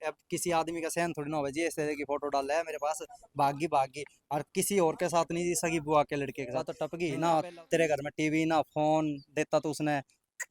अब किसी आदमी का सहन थोड़ी ना होगा जी, इस तरह की फोटो डाल है मेरे पास, भागी और किसी और के साथ नहीं जी, सगी बुआ के लड़के के साथ। तो टपकी ना तेरे घर में टीवी ना फोन देता तो उसने,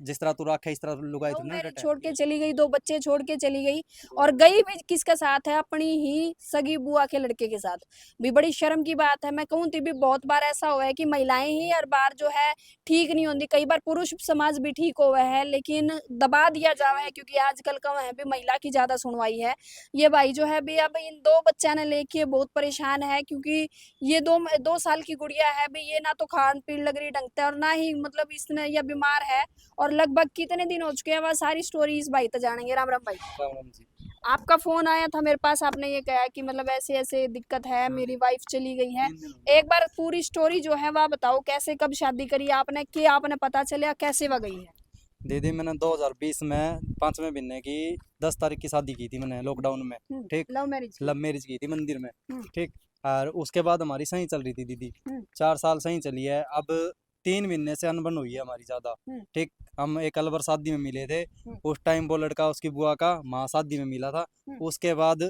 जिस तरह तू रखे इस तरह लुगाई लव थोड़ी ना मैरिज डटे। छोड़ के चली गई, 2 बच्चे छोड़ के चली गई, और गई भी किसके साथ है? अपनी ही सगी बुआ के लड़के के साथ। भी बड़ी शर्म की बात है। मैं कहूँ तो भी बहुत बार ऐसा हुआ है कि महिलाएं ही हर बार जो है ठीक नहीं होती, कई बार पुरुष समाज भी ठीक हुआ है, लेकिन दबा दिया जावा है, क्योंकि आजकल का है भी महिला की ज्यादा सुनवाई है। ये भाई जो है भी अब इन 2 बच्चा ने लेके बहुत परेशान है, क्योंकि ये 2 साल की गुड़िया है भी, ये ना तो खान पीन लग रही ढंग से, और ना ही मतलब इसने ये बीमार है। और लगभग कितने दिन हो चुके हैं, वह सारी स्टोरी इस भाई तक जानेंगे। राम राम भाई। राम राम जी। आपका फोन आया था मेरे पास, आपने ये कहा कि मतलब ऐसे ऐसे दिक्कत है, हाँ, मेरी वाइफ चली गई है। 3 दिन हो गए। एक बार पूरी स्टोरी जो है वह बताओ, कैसे कब शादी करी आपने, कि आपने पता चला कैसे वह गई है? दीदी मैंने 2020 में 5वें महीने की 10 तारीख की शादी की थी मैंने लॉकडाउन में। ठीक, लव मैरिज की। लव मैरिज की थी मंदिर में। हम्म। ठीक, और उसके बाद हमारी सही चल रही थी दीदी, हम्म। 4 साल सही चली है। अब 3 महीने से अनबन हुई है हमारी ज़्यादा। हम्म। ठीक, हम एक अलवर शादी में मिले थे। हम्म। उस टाइम वो लड़का उसकी बुआ का माँ शादी में मिला था। हम्म। उसके बाद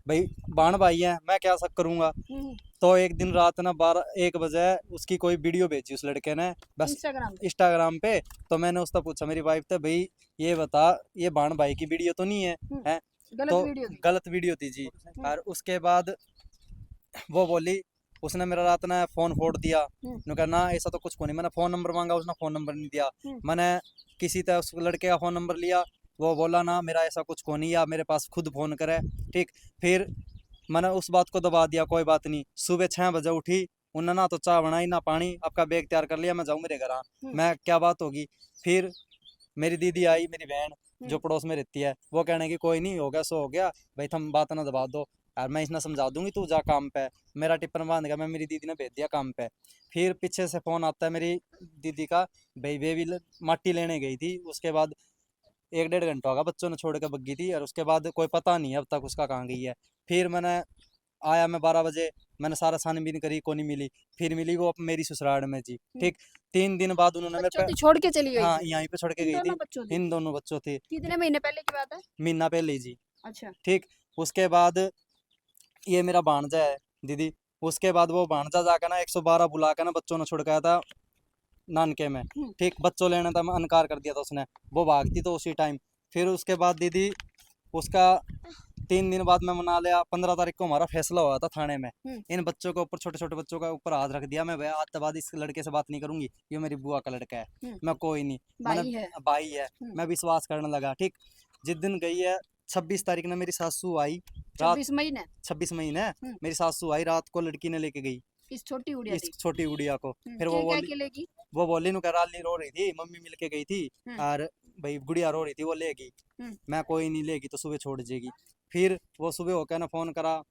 भाई बाण भाई है, मैं क्या शक करूंगा। हम्म। तो एक दिन रात ना 12-1 बजे उसकी कोई वीडियो भेजी उस लड़के ने, बस इंस्टाग्राम पे। इंस्टाग्राम पे। तो मैंने उससे पूछा मेरी वाइफ से, भाई ये बता ये बाण भाई की वीडियो तो नहीं है? हम्म। हैं? गलत तो वीडियो थी। गलत वीडियो थी जी। हम्म। और उसके बाद वो बोली, उसने मेरा रात ना फोन फोड़ दिया। हम्म। मैंने कहा ना ऐसा तो कुछ को नहीं, मैंने फोन नंबर मांगा, उसने फोन नंबर नहीं दिया। हम्म। मैंने किसी तरह उस लड़के का फोन नंबर लिया, वो बोला ना मेरा ऐसा कुछ को नहीं, या मेरे पास खुद फोन करे। ठीक, फिर मैंने उस बात को दबा दिया, कोई बात नहीं। सुबह 6 बजे उठी, उन्होंने ना तो चाय बनाई ना पानी, आपका बैग तैयार कर लिया, मैं जाऊँ मेरे घर। हम्म। मैं क्या बात होगी? फिर मेरी दीदी आई, मेरी बहन जो हम्म। पड़ोस में रहती है, वो कहने की कोई नहीं हो गया सो हो गया, भाई तुम बात ना दबा दो, यार मैं इसने समझा दूंगी, तू जा काम पे। मेरा टिप्पण बांध गया, मैं मेरी दीदी ने भेज दिया काम पे। फिर पीछे से फोन आता है मेरी दीदी का, भाई बेबी माटी लेने गई थी। उसके बाद 1-1.5 घंटा होगा बच्चों ने छोड़ के बग्गी थी, और उसके बाद कोई पता नहीं है अब तक उसका कहाँ गई है। फिर मैंने आया, मैं 12 बजे, मैंने सारा छानबीन करी, को नहीं मिली। फिर मिली वो मेरी ससुराल में जी। हम्म। ठीक, 3 दिन बाद उन्होंने मेरे बच्चों पे, थी छोड़ के चली गई हाँ थी? यहीं पे छोड़ के इन गई दोनों थी। बच्चों थी? इन दोनों बच्चों थे। कितने महीने पहले की बात है? महीना पहले जी। अच्छा। ठीक, उसके बाद ये मेरा भांजा है दीदी। उसके बाद वो भांजा जाकर ना 112 बुला कर ना बच्चों ने छुड़काया था नानके में। हम्म। ठीक, बच्चों लेने था, मैं अनकार कर दिया था उसने, वो भागती तो उसी टाइम। फिर उसके बाद दीदी उसका 3 दिन बाद मैं मना लिया, 15 तारीख को हमारा फैसला हुआ था थाने में। हम्म। इन बच्चों के ऊपर, छोटे छोटे बच्चों का ऊपर हाथ रख दिया। मैं भैया आज के बाद इस लड़के से बात नहीं करूंगी, ये मेरी बुआ का लड़का है। हम्म। मैं कोई नहीं, मैंने भाई है। भाई है, हम्म। मैं विश्वास करने लगा। ठीक, जिस दिन गई है 26 तारीख ने मेरी सासू आई रात, 26 मई ने। 26 मई ने हम्म। मेरी सासू आई रात को, लड़की ने लेके गई इस छोटी गुड़िया इस थी। छोटी गुड़िया को। फिर वो क्या क्या बोली, के लेगी? वो बोली नु कराली रो रही थी, मम्मी मिल के गई थी, हम्म। और भाई गुड़िया रो रही थी, वो लेगी। हम्म। मैं कोई नहीं, लेगी तो सुबह छोड़ जाएगी। फिर वो सुबह होकर ना फ़ोन करा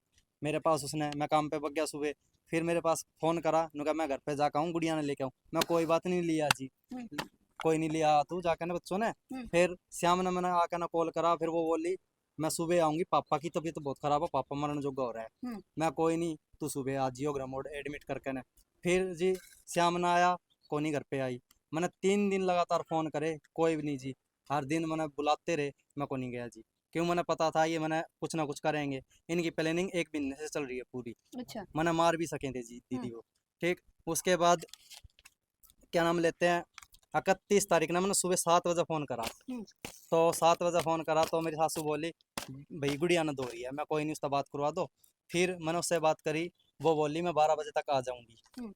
मेरे पास उसने, मैं काम पे बग गया सुबह। फिर मेरे पास फ़ोन करा, नु कहा मैं घर पे जाकर आऊँ, गुड़िया ने लेके आऊँ। मैं कोई बात नहीं लिया जी, हम्म। कोई नहीं लिया तू जाकर ना बच्चों ने। हम्म। फिर श्याम ने मैंने आकर ना कॉल करा, फिर वो बोली मैं सुबह आऊँगी, पापा की तबीयत बहुत ख़राब है, पापा मरण जोगा हो रहा है। हम्म। मैं कोई नहीं, तू सुबह आ जियो ग्रामोड एडमिट करके ना। फिर जी श्याम ने आया, कोनी घर पे आई। मैंने 3 दिन लगातार फ़ोन करे, कोई भी नहीं जी। हर दिन मैंने बुलाते रहे, मैं को नहीं गया जी। क्यों, मैंने पता था ये मैंने कुछ ना कुछ करेंगे। इनकी प्लानिंग 1 महीने से चल रही है पूरी। अच्छा। मैंने मार भी सके थे जी हम्म। दीदी को। ठीक, उसके बाद क्या नाम लेते हैं, 31 तारीख ना मैंने सुबह 7 बजे फ़ोन करा। हम्म। तो 7 बजे फ़ोन करा तो मेरी सासू बोली भाई गुड़िया ना दो रही है, मैं कोई नहीं उससे बात करवा दो। फिर मैंने उससे बात करी, वो बोली मैं 12 बजे तक आ जाऊँगी, हम्म।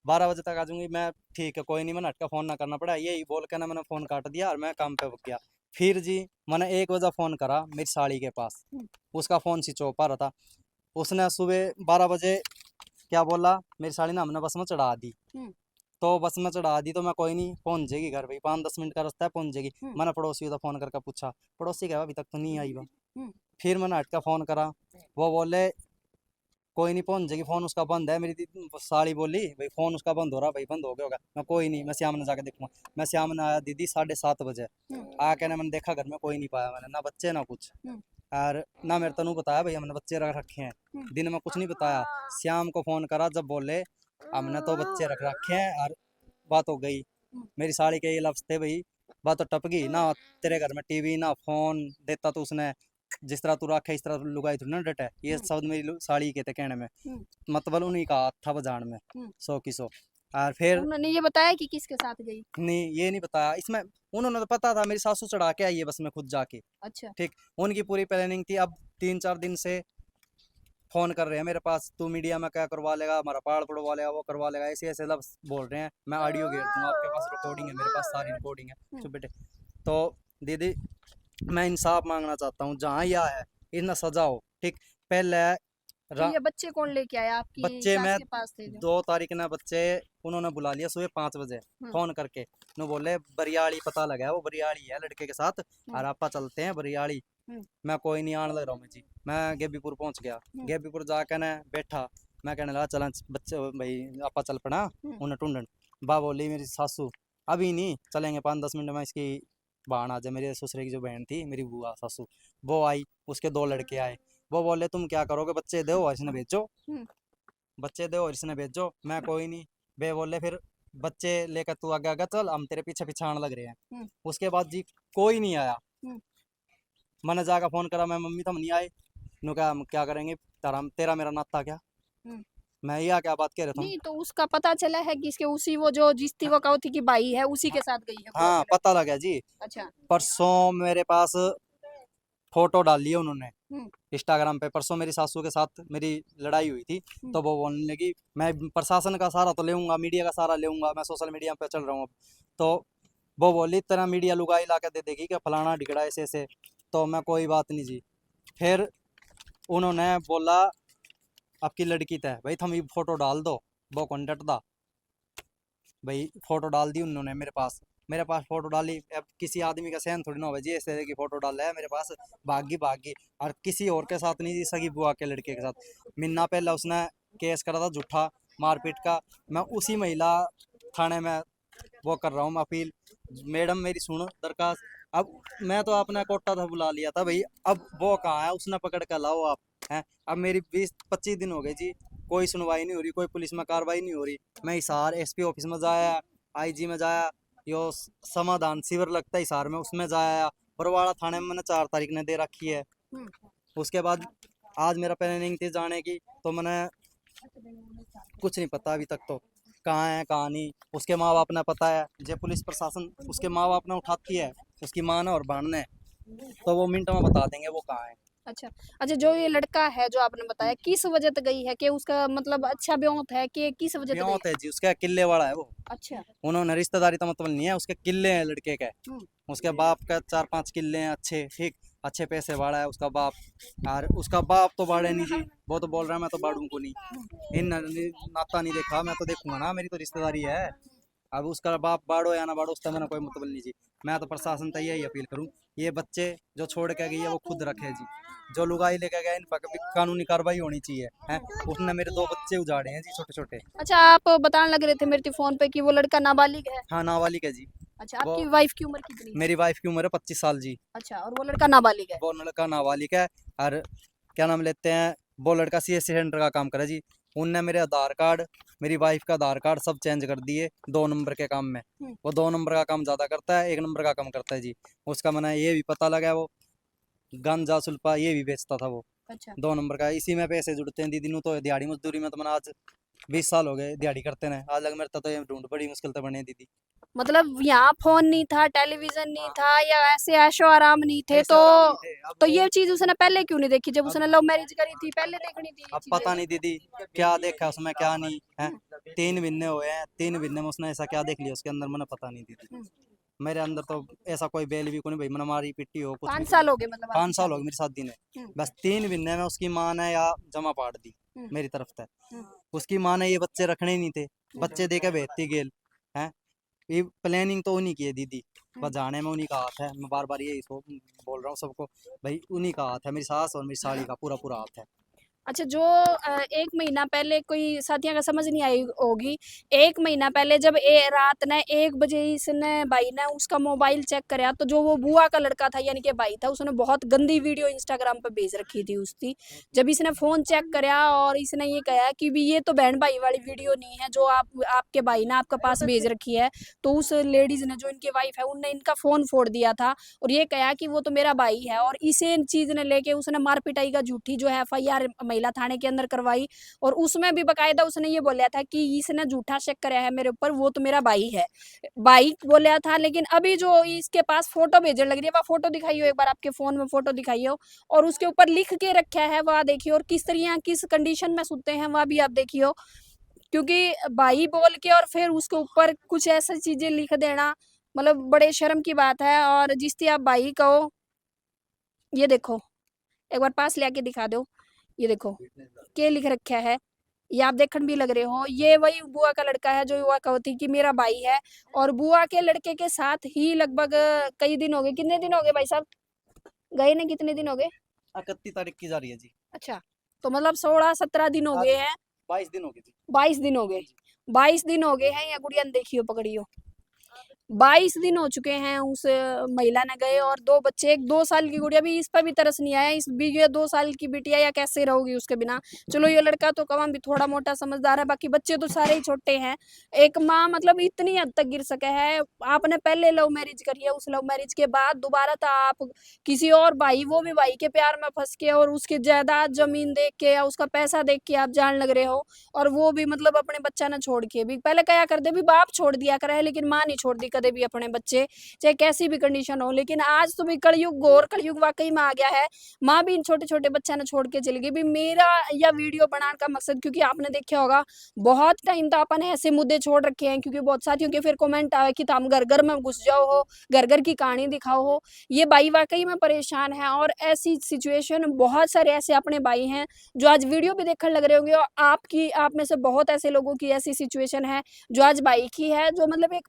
12 बजे तक आ जाऊँगी। मैं ठीक है कोई नहीं, मैंने हटका फ़ोन ना करना पड़ा, यही बोल के ना मैंने फ़ोन काट दिया और मैं काम पे लग गया। फिर जी मैंने 1 बजे फ़ोन करा मेरी साली के पास, हम्म। उसका फ़ोन स्विच ऑफ आ रहा था। उसने सुबह 12 बजे क्या बोला, मेरी साली ना हमने बस में चढ़ा दी। हम्म। तो बस में चढ़ा दी तो मैं कोई नहीं, पहुंच जाएगी घर, भाई 5-10 मिनट का रास्ता है, पहुंच जाएगी। हम्म। मैंने पड़ोसी को फ़ोन करके पूछा, पड़ोसी कहा अभी तक तो नहीं आई बा। हम्म। फिर मैंने हट का फ़ोन करा, वो बोले कोई नहीं पहुंच जाएगी, फ़ोन उसका बंद है। मेरी साली बोली भाई फ़ोन उसका बंद हो रहा, भाई बंद हो गया होगा। मैं कोई नहीं, मैं श्याम ने जाकर देखूंगा। मैं श्याम ने आया दीदी 7:30 बजे, हम्म। आके ना मैंने देखा घर में कोई नहीं पाया, मैंने ना बच्चे ना कुछ, हम्म। और ना मेरे तनु बताया भाई हमने बच्चे रख रखे हैं। हम्म। दिन में कुछ नहीं बताया। श्याम को फ़ोन करा जब बोले हमने तो बच्चे रख रखे हैं, और बात हो गई। हम्म। मेरी साड़ी के ये लफ्ज़ थे भाई, बात तो टप गई ना, तेरे घर में टीवी ना फोन देता तो उसने, जिस तरह तू रखे इस तरह लुगाई थोड़ी ना डटे, ये हम्म। शब्द मेरी साड़ी के थे कहने में, हम्म। मतलब उन्हीं का हाथ था बजान में, हम्म। 100 की 100। और फिर उन्होंने ये बताया कि किसके साथ गई? नहीं, ये नहीं बताया इसमें। उन्होंने तो पता था मेरी सासू चढ़ा के आई है बस में खुद जाके, अच्छा। ठीक। उनकी पूरी प्लानिंग थी। अब 3-4 दिन से फोन कर रहे हैं मेरे पास, तू मीडिया में क्या करवा लेगा, हमारा पहाड़ पड़वा लेगा, वो करवा लेगा, ऐसे ऐसे लफ्ज बोल रहे हैं। मैं ऑडियो घेर दूंगा, आपके पास रिकॉर्डिंग है, मेरे पास सारी रिकॉर्डिंग है। हम्म। चुप बेटे। तो दीदी, मैं इंसाफ मांगना चाहता हूँ, जहाँ यह है इतना सजा हो, ठीक। पहले तो रा- ये बच्चे कौन लेके आया? आपकी बच्चे सास में के पास थे जो? 2 तारीख ना बच्चे उन्होंने बुला लिया सुबह 5 बजे, हम्म। फोन करके। नो बोले बरियाड़ी, पता लगा है वो बरियाड़ी है लड़के के साथ, हम्म। और आपा चलते हैं बरियाड़ी। हम्म। मैं कोई नहीं, आने लग रहा हूँ मैं जी। मैं गेबीपुर पहुंच गया, हम्म। गेबीपुर जाकर ना बैठा। मैं कहने लगा चल बच्चे भाई, आपा चल पड़ा हम्म। उन्हें ढूंढन। बा बोली मेरी सासू अभी नहीं चलेंगे, 5-10 मिनट में इसकी बहन आ जाए, मेरे ससुरे की जो बहन थी मेरी बुआ सासू, वो आई, उसके 2 लड़के आए। वो बोले तुम क्या करोगे, बच्चे दो और इसने भेजो, हम्म। बच्चे दो और इसने भेजो। मैं कोई नहीं, वे बोले फिर बच्चे लेकर तू आगे आगे चल, हम तेरे पीछे पीछे आने लग रहे हैं। हम्म। उसके बाद जी कोई नहीं आया। हम्म। मैंने जाकर फोन करा, मैं मम्मी तुम नहीं आए। नु कहा हम क्या करेंगे, तेरा मेरा नाता क्या, हम्म। मैं यह क्या बात कह रहे तुम। नहीं तो उसका पता चला है कि इसके उसी वो जो जिस थी वो कहो थी कि बाई है उसी के साथ गई है बुआ हाँ के लड़के? पता लगा जी। अच्छा। परसों मेरे पास फोटो डाली है उन्होंने हम्म। इंस्टाग्राम पे। परसों मेरी सासू के साथ मेरी लड़ाई हुई थी, हम्म। तो वो बोलने लगी मैं प्रशासन का सहारा तो लेऊंगा, मीडिया का सहारा लेऊंगा, मैं सोशल मीडिया पे चल रहा हूँ अब। तो वो बोली तेरा मीडिया लुगाई ला के दे देगी कि फलाना ढिकड़ा ऐसे ऐसे। तो मैं कोई बात नहीं जी। फिर उन्होंने बोला आपकी लड़की तय भाई, थम ये फोटो डाल दो, वो कॉन्टेक्ट दा भाई। फोटो डाल दी उन्होंने मेरे पास फोटो डाली। अब किसी आदमी का सहन थोड़ी ना हो जी, ऐसे की फोटो डाला है मेरे पास, भागी और किसी और के साथ नहीं जी, सगी बुआ के लड़के के साथ। महीना पहले उसने केस करा था झूठा मारपीट का। मैं उसी महिला थाने में वो कर रहा हूँ अपील। मैडम मेरी सुनो दरखास्त। अब मैं तो अपना कोटा था बुला लिया था भाई, अब वो कहाँ है, उसने पकड़ कर लाओ आप हैं। अब मेरी 20-25 दिन हो गए जी, कोई सुनवाई नहीं हो रही, कोई पुलिस में कार्रवाई नहीं हो रही। मैं हिसार एसपी ऑफिस में जाया, आईजी में जाया, यो समाधान शिविर लगता है हिसार में, उसमें जाया, बरवाड़ा थाने में मैंने 4 तारीख ने दे रखी है। हम्म। उसके बाद आज मेरा प्लानिंग थी जाने की, तो मैंने कुछ नहीं पता अभी तक तो कहाँ है कहाँ नहीं। उसके माँ बाप ने पता है, जो पुलिस प्रशासन उसके माँ बाप ने उठाती है, उसकी माँ ने और बहन ने, तो वो मिनटों में बता देंगे वो कहाँ है। अच्छा। अच्छा, जो ये लड़का है जो आपने बताया किस वजह से गई है, कि उसका मतलब अच्छा ब्योंत है कि किस वजह से गई ब्योंत है? है जी, उसका किले वाला है वो। अच्छा। उन्होंने रिश्तेदारी तो मतलब नहीं है, उसके किले हैं लड़के के। हम्म। उसके बाप का 4-5 किले हैं अच्छे, ठीक, अच्छे पैसे वाला है उसका बाप। और उसका बाप तो बाड़े नहीं जी, वो तो बोल रहा है मैं तो बाड़ू को नहीं, इन नाता नहीं देखा, मैं तो देखूंगा ना, मेरी तो रिश्तेदारी है। अब उसका बाप बाड़ो या ना बाड़ो, उसका मैंने कोई मतलब नहीं जी। मैं तो प्रशासन तक यही अपील करूँ, ये बच्चे जो छोड़ के गई है वो खुद रखे जी। जो लुगाई लेके गया इन पर भी कानूनी कार्रवाई होनी चाहिए है। उसने मेरे 2 बच्चे उजाड़े हैं जी, छोटे छोटे। अच्छा, आप बताने लग रहे थे मेरे फोन पे कि वो लड़का नाबालिग है। हाँ नाबालिग है जी। अच्छा, वो आपकी वाइफ की उम्र कितनी है? मेरी वाइफ की उम्र है 25 साल जी। अच्छा, और वो लड़का नाबालिग है? वो लड़का नाबालिग है। और क्या नाम लेते हैं, वो लड़का सीएससी सेंटर का काम करे जी। उनने मेरे आधार कार्ड, मेरी वाइफ का आधार कार्ड सब चेंज कर दिए 2 नंबर के काम में। हम्म। वो 2 नंबर का काम ज़्यादा करता है, 1 नंबर का काम करता है जी। उसका मैंने ये भी पता लगा, वो गांजा सुल्पा ये भी बेचता था वो, अच्छा। 2 नंबर का। इसी में पैसे जुड़ते हैं दीदी। नू तो दिहाड़ी मजदूरी में तो मैंने आज 20 साल हो गए दिहाड़ी करते हैं, आज लग मेरे तो ये ढूंढ बड़ी मुश्किल से बने दीदी। मतलब यहाँ फोन नहीं था, टेलीविजन नहीं हाँ, था, या ऐसे ऐशो आराम नहीं थे, ऐसे आराम नहीं थे। तो ये चीज उसने पहले क्यों नहीं देखी? जब अब उसने लव मैरिज करी थी पहले देखनी थी ये अब पता चीजें। नहीं दीदी क्या देखा उसमें क्या नहीं है। हम्म। 3 महीने हुए हैं, 3 महीने में उसने ऐसा क्या देख लिया उसके अंदर, मैंने पता नहीं दीदी। हम्म। मेरे अंदर तो ऐसा कोई बेल भी कोई नहीं भाई, मैंने मारी पिट्टी हो कुछ भी 5 तो साल नहीं। हो गए मतलब आपकी 5 साल हो गए शादी मेरी शादी ने। को? हम्म। बस 3 महीने में उसकी माँ ने या जमा पाड़ दी हम्म। मेरी तरफ से। हम्म। उसकी माँ ने ये बच्चे रखने ही नहीं थे, बच्चे दे के भेजती गेल है। ये प्लानिंग तो उन्हीं की है दीदी, बस जाने में उन्हीं का हाथ है। मैं बार बार यही बोल रहा हूँ सबको भाई, उन्हीं का हाथ है, मेरी सास और मेरी साली का पूरा पूरा हाथ है। अच्छा, जो 1 महीना पहले कोई साथियों का समझ नहीं आई होगी। 1 महीना पहले जब रात ने 1 बजे इसने भाई ने उसका मोबाइल चेक करा, तो जो वो बुआ का लड़का था यानी कि भाई था, उसने बहुत गंदी वीडियो इंस्टाग्राम पे भेज रखी थी उसकी। जब इसने फ़ोन चेक करा और इसने ये कहा कि भी ये तो बहन भाई वाली वीडियो नहीं है जो आपके भाई ने आपके पास भेज रखी है। तो उस लेडीज़ ने, जो इनकी वाइफ़ है, उनने इनका फ़ोन फोड़ दिया था और ये कहा कि वो तो मेरा भाई है, और इसे चीज़ ने लेके उसने मार पिटाई का झूठी जो है एफआईआर महिला थाने के अंदर करवाई। और उसमें भी बकायदा उसने ये बोला था कि इसने झूठा शक कराया है मेरे ऊपर, वो तो मेरा भाई है, भाई बोला था। लेकिन अभी जो इसके पास फोटो भेजने लग रही है, वह फोटो दिखाइयो, एक बार आपके फोन में फोटो दिखाइयो, और उसके ऊपर लिख के रखा है वह देखियो, और किस तरह किस कंडीशन में सुते हैं वह भी आप देखियो। क्योंकि भाई बोल के और फिर उसके ऊपर कुछ ऐसी चीजें लिख देना, मतलब बड़े शर्म की बात है। और जिससे आप भाई कहो, ये देखो, एक बार पास ले आके दिखा दो, ये देखो क्या लिख रखा है। ये आप देखने भी लग रहे हो, ये वही बुआ का लड़का है जो युवा कहती कि मेरा भाई है। और बुआ के लड़के के साथ ही लगभग कई दिन हो गए, कितने दिन हो गए भाई साहब गए ने, कितने दिन हो गए? 31 तारीख की जा रही है जी। अच्छा, तो मतलब 16-17 दिन हो आज गए हैं। 22 दिन हो गए जी। 22 दिन हो गए, हाँ जी। 22 दिन हो गए हैं, या गुड़िया ने देखियो पकड़ियो, 22 दिन हो चुके हैं उस महिला ने गए। और 2 बच्चे, एक 2 साल की गुड़िया भी, इस पर भी तरस नहीं आया, इस भी ये 2 साल की बिटिया या कैसे रहोगी उसके बिना। चलो ये लड़का तो कम भी थोड़ा मोटा समझदार है, बाकी बच्चे तो सारे ही छोटे हैं। एक माँ मतलब इतनी हद तक गिर सके है। आपने पहले लव मैरिज करी है, उस लव मैरिज के बाद दोबारा था आप किसी और भाई, वो भी भाई के प्यार में फंस के, और उसकी जायदाद जमीन देख के या उसका पैसा देख के आप जान लग रहे हो। और वो भी मतलब अपने बच्चा ने छोड़ के भी, पहले क्या कर दे भी बाप छोड़ दिया करे है, लेकिन माँ नहीं छोड़ती कदे भी अपने बच्चे, चाहे कैसी भी कंडीशन हो। लेकिन आज तो भी कलयुग, घोर कलयुग वाकई में आ गया है। माँ भी इन छोटे छोटे बच्चा ने छोड़ के चली गई भी। मेरा यह वीडियो बनाने का मकसद, क्योंकि आपने देखा होगा बहुत टाइम तो अपन ऐसे मुद्दे छोड़ रखे हैं, क्योंकि बहुत साथियों के फिर कमेंट आए कि तुम घर घर में घुस जाओ हो, घर घर की कहानी दिखाओ हो। ये भाई वाकई में परेशान है, और ऐसी सिचुएशन बहुत सारे ऐसे अपने भाई हैं जो आज वीडियो भी देखने लग रहे होंगे। और आप में से बहुत ऐसे लोगों की ऐसी सिचुएशन है जो आज भाई की है, जो मतलब एक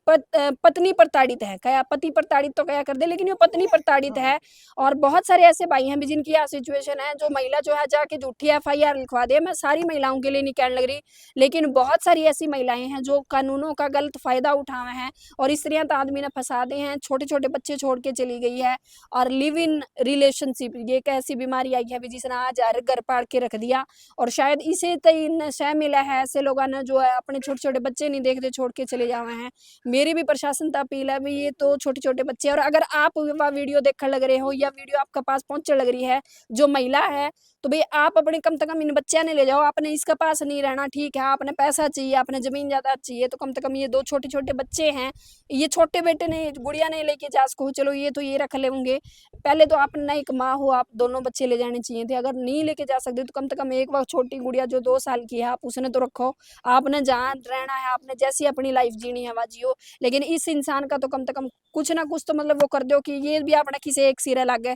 पत्नी प्रताड़ित है, क्या पति प्रताड़ित तो क्या कर दे, लेकिन ये पत्नी प्रताड़ित है। और बहुत सारे ऐसे भाई हैं भी जिनकी यह सिचुएशन है, जो महिला जो है जाके झूठी एफआईआर लिखवा दे। मैं सारी महिलाओं के लिए नहीं कहने लग रही, लेकिन बहुत सारी ऐसी महिलाएं हैं जो कानूनों का गलत फायदा उठाए हैं, और इस तरह तो आदमी ने फंसा दे हैं, छोटे छोटे बच्चे छोड़ के चली गई है। और लिव इन रिलेशनशिप, ये एक ऐसी बीमारी आई है भी जिसने आज हर घर पाड़ के रख दिया। और शायद इसे तई नशा मिला है, ऐसे लोगों ने जो है अपने छोटे छोटे बच्चे नहीं देखते छोड़ के चले जावे हैं। मेरी भी प्रशासन से अपील है भी, ये तो छोटे छोटे बच्चे, और अगर आप वह वीडियो देखने लग रहे हो या वीडियो आपके पास पहुंचने लग रही है जो महिला है, तो भाई आप अपने कम से कम इन बच्चे ने ले जाओ, आपने इसके पास नहीं रहना, ठीक है। आपने पैसा चाहिए, आपने जमीन ज्यादा चाहिए, तो कम से कम ये 2 छोटे छोटे बच्चे हैं, ये छोटे बेटे ने, गुड़िया ने लेके जा सको, चलो ये तो ये रख लेंगे। पहले तो आप ना एक माँ हो, आप दोनों बच्चे ले जाने चाहिए थे। अगर नहीं लेके जा सकते तो कम से कम एक बार छोटी गुड़िया जो 2 साल की है, आप उसने तो रखो। आपने जहाँ रहना है, आपने जैसी अपनी लाइफ जीनी है वह जियो, लेकिन इस इंसान का तो कम से कम कुछ ना कुछ तो मतलब वो कर दो कि ये भी अपना किसी एक सिरे लग गए।